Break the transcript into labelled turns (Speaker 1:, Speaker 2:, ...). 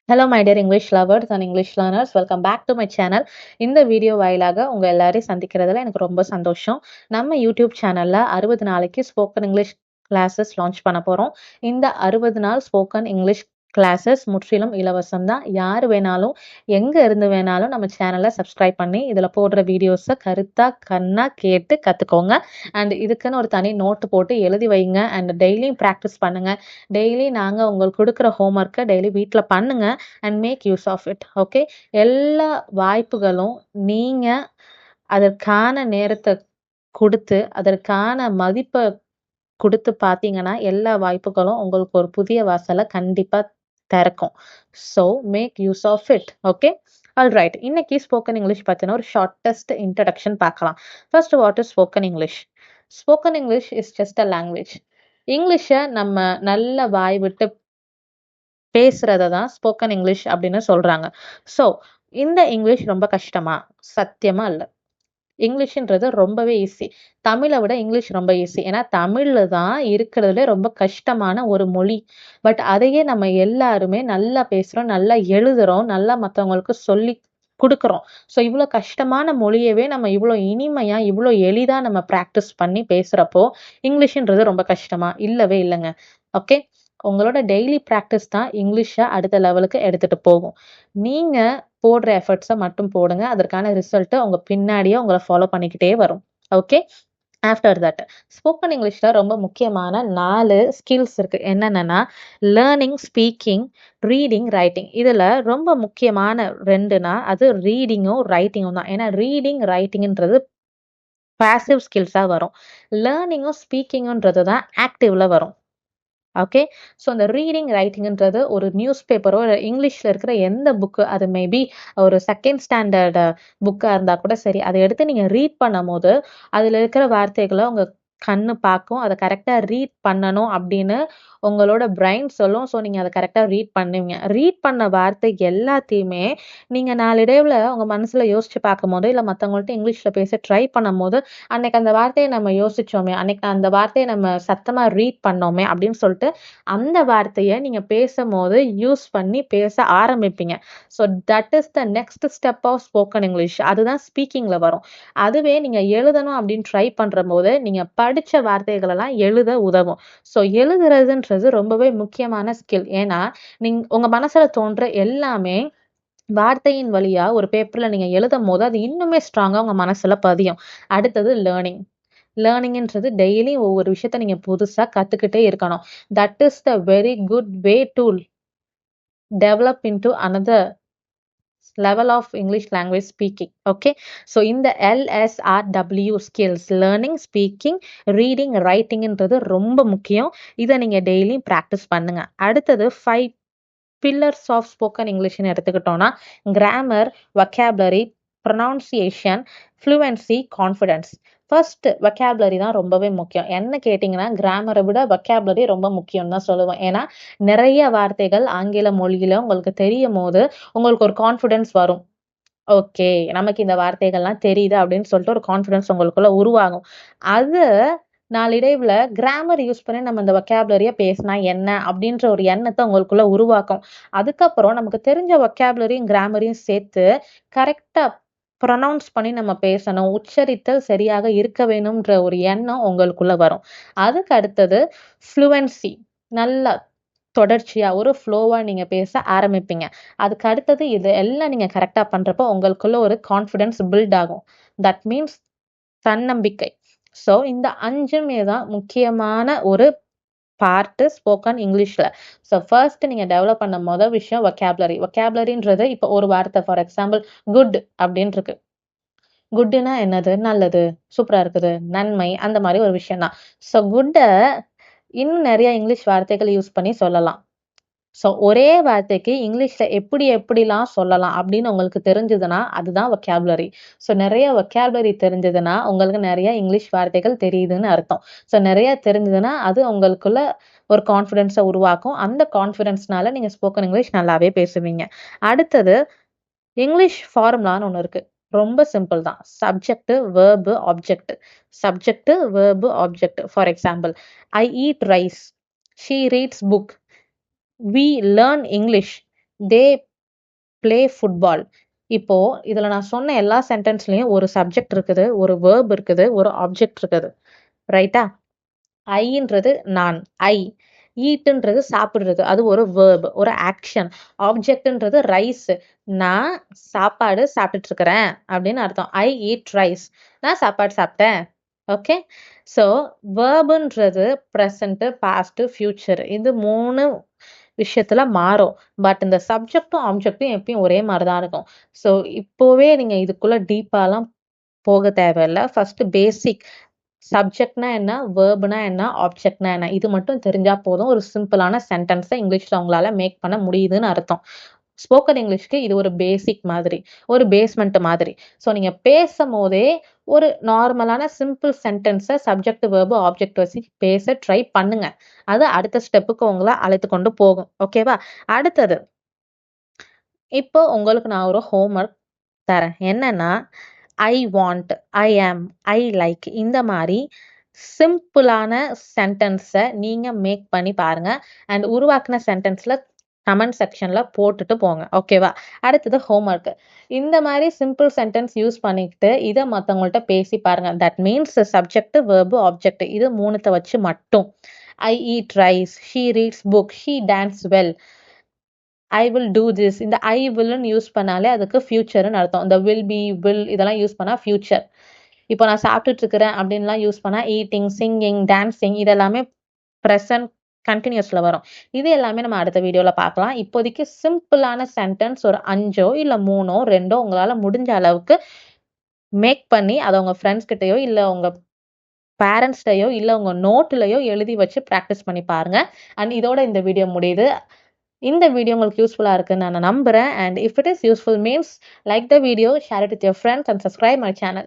Speaker 1: Hello my dear English lovers and English learners, welcome back to my channel. இந்த video வாயிலாக உங்க எல்லாரையும் சந்திக்கிறதுல எனக்கு ரொம்ப சந்தோஷம். நம்ம யூடியூப் சேனல்ல 60 நாளைக்கு ஸ்போக்கன் இங்கிலீஷ் கிளாஸஸ் லான்ச் பண்ண போறோம். இந்த 60 நாள் ஸ்போக்கன் இங்கிலீஷ் கிளாஸஸ் முற்றிலும் இலவசம் தான். யார் வேணாலும் எங்க இருந்து வேணாலும் நம்ம சேனலை சப்ஸ்கிரைப் பண்ணி இதுல போடுற வீடியோஸை கருத்தா கண்ணா கேட்டு கத்துக்கோங்க. அண்ட் இதுக்குன்னு ஒரு தனி நோட்டு போட்டு எழுதி வைங்க. அண்ட் டெய்லியும் ப்ராக்டிஸ் பண்ணுங்க. டெய்லி நாங்க உங்களுக்கு கொடுக்குற ஹோம்ஒர்க்கை டெய்லி வீட்டில் பண்ணுங்க and make use of it. Okay, எல்லா வாய்ப்புகளும் நீங்க அதற்கான நேரத்தை கொடுத்து அதற்கான மதிப்பை கொடுத்து பார்த்தீங்கன்னா எல்லா வாய்ப்புகளும் உங்களுக்கு ஒரு புதிய வாசலை கண்டிப்பா திறக்கும். So make use of it. Okay, alright. இன்னைக்கு ஸ்போக்கன் இங்கிலீஷ் பற்றின ஒரு ஷார்ட்டஸ்ட் இன்ட்ரடக்ஷன் பார்க்கலாம். First, what is spoken English? Spoken English is just a language. இங்கிலீஷை நம்ம நல்ல வாய் விட்டு பேசுறத தான் ஸ்போக்கன் இங்கிலீஷ் அப்படின்னு சொல்றாங்க. ஸோ இந்த இங்கிலீஷ் ரொம்ப கஷ்டமா? சத்தியமா இல்லை. இங்கிலீஷ்ன்றது ரொம்பவே ஈஸி. தமிழை விட இங்கிலீஷ் ரொம்ப ஈஸி. ஏன்னா தமிழ்ல தான் இருக்கிறதுல ரொம்ப கஷ்டமான ஒரு மொழி. பட் அதையே நம்ம எல்லாருமே நல்லா பேசுறோம், நல்லா எழுதுறோம், நல்லா மற்றவங்களுக்கு சொல்லி கொடுக்குறோம். ஸோ இவ்வளோ கஷ்டமான மொழியவே நம்ம இவ்வளோ இனிமையா இவ்வளோ எளிதா நம்ம ப்ராக்டிஸ் பண்ணி பேசுறப்போ இங்கிலீஷ்ன்றது ரொம்ப கஷ்டமா? இல்லவே இல்லைங்க. ஓகே, உங்களோட டெய்லி ப்ராக்டிஸ் தான் இங்கிலீஷை அடுத்த லெவலுக்கு எடுத்துட்டு போகும். நீங்க போடுற எஃபர்ட்ஸை மட்டும் போடுங்க. அதற்கான ரிசல்ட்டை உங்க பின்னாடியே உங்களை ஃபாலோ பண்ணிக்கிட்டே வரும். ஓகே, ஆஃப்டர் தட் ஸ்போக்கன் இங்கிலீஷ்ல ரொம்ப முக்கியமான 4 ஸ்கில்ஸ் இருக்கு. என்னென்னா லேர்னிங், ஸ்பீக்கிங், ரீடிங், ரைட்டிங். இதுல ரொம்ப முக்கியமான 2னா அது ரீடிங்கும் ரைட்டிங்கும் தான். ஏன்னா ரீடிங் ரைட்டிங்ன்றது பாசிவ் ஸ்கில்ஸா வரும். லேர்னிங்கும் ஸ்பீக்கிங்ன்றது தான் ஆக்டிவ்ல வரும். ஓகே, ஸோ அந்த ரீடிங் ரைட்டிங்ன்றது ஒரு நியூஸ் பேப்பரோ இங்கிலீஷில் இருக்கிற எந்த புக்கு, அது மேபி ஒரு செகண்ட் ஸ்டாண்டர்ட் புக்காக இருந்தால் கூட சரி, அதை எடுத்து நீங்கள் ரீட் பண்ணும் போது அதில் இருக்கிற வார்த்தைகளை உங்கள் கண்ணு பார்க்கும். அதை கரெக்டாக ரீட் பண்ணணும் அப்படின்னு உங்களோட பிரைன் சொல்லும். ஸோ நீங்கள் அதை கரெக்டாக ரீட் பண்ணுவீங்க. ரீட் பண்ண வார்த்தை எல்லாத்தையுமே நீங்கள் நாளடைவில் உங்கள் மனசில் யோசிச்சு பார்க்கும் போது இல்லை மற்றவங்கள்ட்ட இங்கிலீஷில் பேச ட்ரை பண்ணும் போது அன்னைக்கு அந்த வார்த்தையை நம்ம யோசிச்சோமே, அன்னைக்கு அந்த வார்த்தையை நம்ம சத்தமாக ரீட் பண்ணோமே அப்படின்னு சொல்லிட்டு அந்த வார்த்தையை நீங்க பேசும்போது யூஸ் பண்ணி பேச ஆரம்பிப்பீங்க. So that is the next step of spoken English. அதுதான் ஸ்பீக்கிங்ல வரும். அதுவே நீங்க எழுதணும் அப்படின்னு ட்ரை பண்ற போது நீங்க படிச்ச வார்த்தைகள் எல்லாம் எழுத உதவும். ஸோ எழுதுறதுன்றது ரொம்பவே முக்கியமான ஸ்கில். ஏன்னா உங்க மனசுல தோன்ற எல்லாமே வார்த்தையின் வழியா ஒரு பேப்பர்ல நீங்க எழுதும் போது அது இன்னுமே ஸ்ட்ராங்கா உங்க மனசுல பதியும். அடுத்தது லேர்னிங். லேர்னிங்ன்றது டெய்லி ஒவ்வொரு விஷயத்த நீங்க புதுசா கத்துக்கிட்டே இருக்கணும். That is the very good way to develop into another level of English language speaking. Okay, so இந்த LSRW skills, learning, speaking, reading, writingன்றது ரொம்ப முக்கியம். இதை நீங்க டெய்லி ப்ராக்டிஸ் பண்ணுங்க. அடுத்தது 5 pillars of spoken English எடுத்துக்கிட்டோம்னா grammar, vocabulary, pronunciation, fluency, confidence. First vocabulary தான் ரொம்பவே முக்கியம். என்ன கேட்டிங்கன்னா கிராமரை விட vocabulary ரொம்ப முக்கியம் தான் சொல்லுவேன். ஏன்னா நிறைய வார்த்தைகள் ஆங்கில மொழியில உங்களுக்கு தெரியும் போது உங்களுக்கு ஒரு கான்ஃபிடன்ஸ் வரும். ஓகே, நமக்கு இந்த வார்த்தைகள்லாம் தெரியுது அப்படின்னு சொல்லிட்டு ஒரு கான்ஃபிடன்ஸ் உங்களுக்குள்ள உருவாகும். அது நாளடைவுல கிராமர் யூஸ் பண்ணி நம்ம இந்த vocabulary பேசினா என்ன அப்படின்ற ஒரு எண்ணத்தை உங்களுக்குள்ள உருவாக்கும். அதுக்கப்புறம் நமக்கு தெரிஞ்ச vocabularyயும் கிராமரையும் சேர்த்து கரெக்டா ப்ரொனவுன்ஸ் பண்ணி நம்ம பேசணும். உச்சரித்தல் சரியாக இருக்க வேணும்ன்ற ஒரு எண்ணம் உங்களுக்குள்ள வரும். அதுக்கு அடுத்தது ஃப்ளூவன்சி. நல்லா தொடர்ச்சியா ஒரு ஃப்ளோவா நீங்க பேச ஆரம்பிப்பீங்க. அதுக்கு அடுத்தது இது எல்லாம் நீங்க கரெக்டா பண்றப்போ உங்களுக்குள்ள ஒரு கான்ஃபிடன்ஸ் பில்ட் ஆகும். தட் மீன்ஸ் தன்னம்பிக்கை. ஸோ இந்த 5மே தான் முக்கியமான ஒரு பார்ட் ஸ்போக்கன் இங்கிலீஷ்ல. ஸோ ஃபர்ஸ்ட் நீங்க டெவலப் பண்ண விஷயம் vocabulary. vocabularyன்றது இப்போ ஒரு வார்த்தை, ஃபார் எக்ஸாம்பிள் குட் அப்படின்னு இருக்கு. குட்னா என்னது? நல்லது, சூப்பரா இருக்குது, நன்மை, அந்த மாதிரி ஒரு விஷயம் தான். ஸோ குட்டை இன்னும் நிறைய இங்கிலீஷ் வார்த்தைகள் யூஸ் பண்ணி சொல்லலாம். ஸோ ஒரே வார்த்தைக்கு இங்கிலீஷ்ல எப்படிலாம் சொல்லலாம் அப்படின்னு உங்களுக்கு தெரிஞ்சதுன்னா அதுதான் vocabulary. ஸோ நிறைய vocabulary தெரிஞ்சதுன்னா உங்களுக்கு நிறைய இங்கிலீஷ் வார்த்தைகள் தெரியுதுன்னு அர்த்தம். ஸோ நிறைய தெரிஞ்சதுன்னா அது உங்களுக்குள்ள ஒரு கான்ஃபிடென்ஸை உருவாக்கும். அந்த கான்ஃபிடென்ஸ்னால நீங்க ஸ்போக்கன் இங்கிலீஷ் நல்லாவே பேசுவீங்க. அடுத்தது இங்கிலீஷ் ஃபார்முலான்னு ஒன்று இருக்கு. ரொம்ப சிம்பிள் தான். Subject, verb, object. Subject, verb, object. For example, I eat rice, she reads book, we learn English, they play football. இப்போ இதுல நான் சொன்ன எல்லா சென்டென்ஸ்லயும் ஒரு சப்ஜெக்ட் இருக்குது, ஒரு வேர்ப் இருக்குது, ஒரு ஆப்ஜெக்ட் இருக்குது. ரைட்டா? ஐன்றது நான், ஐ. ஈட்டுன்றது சாப்பிடுறது, அது ஒரு வேர்ப், ஒரு ஆக்ஷன். ஆப்ஜெக்ட்ன்றது ரைஸ். நான் சாப்பாடு சாப்பிட்டுட்டு இருக்கிறேன் அப்படின்னு அர்த்தம். I eat rice. நான் சாப்பாடு சாப்பிட்டேன். ஓகே. ஸோ வேர்புன்றது ப்ரெசண்ட், பாஸ்ட், ஃபியூச்சர், இது 3 விஷயத்துல மாறும். பட் இந்த சப்ஜெக்டும் ஆப்ஜெக்டும் எப்பயும் ஒரே மாதிரி தான் இருக்கும். ஸோ இப்போவே நீங்க இதுக்குள்ள டீப்பாலாம் போக தேவையில்ல. ஃபர்ஸ்ட் பேசிக் சப்ஜெக்ட்னா என்ன, வேர்ப்னா என்ன, ஆப்ஜெக்ட்னா என்ன, இது மட்டும் தெரிஞ்சா போதும். ஒரு சிம்பிளான சென்டென்ஸை இங்கிலீஷ்ல உங்களால மேக் பண்ண முடியுதுன்னு அர்த்தம். ஸ்போக்கன் இங்கிலீஷ்க்கு இது ஒரு பேசிக் மாதிரி, ஒரு பேஸ்மெண்ட் மாதிரி. ஸோ நீங்க பேசும் போதே ஒரு நார்மலான சிம்பிள் சென்டென்ஸை சப்ஜெக்ட், வேர்பு, ஆப்ஜெக்ட் வச்சு பேச ட்ரை பண்ணுங்க. அது அடுத்த ஸ்டெப்புக்கு உங்களை அழைத்து கொண்டு போகும். ஓகேவா? அடுத்தது, இப்போ உங்களுக்கு நான் ஒரு ஹோம்ஒர்க் தரேன். என்னன்னா, ஐ வாண்ட், ஐ ஆம், ஐ லைக், இந்த மாதிரி சிம்பிளான சென்டென்ஸை நீங்க மேக் பண்ணி பாருங்க. அண்ட் உருவாக்குன சென்டென்ஸ்ல கமெண்ட் செக்ஷன்ல போட்டுட்டு போங்க. ஓகேவா? அடுத்தது ஹோம்ஒர்க். இந்த மாதிரி சிம்பிள் சென்டென்ஸ் யூஸ் பண்ணிக்கிட்டு இதை மற்றவங்கள்ட்ட பேசி பாருங்க. That means subject, verb, object, இது 3 வச்சு மட்டும். ஐ eat rice, she reads book, she dance well, I will do this. இந்த ஐ வில்னு யூஸ் பண்ணாலே அதுக்கு ஃபியூச்சர்னு அர்த்தம். இந்த வில் பி, வில் இதெல்லாம் யூஸ் பண்ணா ஃபியூச்சர். இப்போ நான் சாப்பிட்டுட்டு இருக்கிறேன் அப்படின்லாம் யூஸ் பண்ணா ஈட்டிங், சிங்கிங், டான்சிங், இதெல்லாமே ப்ரெசன்ட் கண்டினியூஸ்ல வரும். இது எல்லாமே நம்ம அடுத்த வீடியோல பார்க்கலாம். இப்போதைக்கு சிம்பிளான சென்டென்ஸ் ஒரு 5ஓ இல்ல 3ஓ 2ஓ உங்களால முடிஞ்ச அளவுக்கு மேக் பண்ணி அதை உங்க ஃப்ரெண்ட்ஸ் கிட்டயோ இல்ல உங்க பேரண்ட்ஸ்டையோ இல்ல உங்க நோட்லயோ எழுதி வச்சு ப்ராக்டிஸ் பண்ணி பாருங்க. அண்ட் இதோட இந்த வீடியோ முடியுது. இந்த வீடியோ உங்களுக்கு யூஸ்ஃபுல்லா இருக்குன்னு நான் நம்புறேன். And if it is useful means like the video, share it with your friends and subscribe my channel.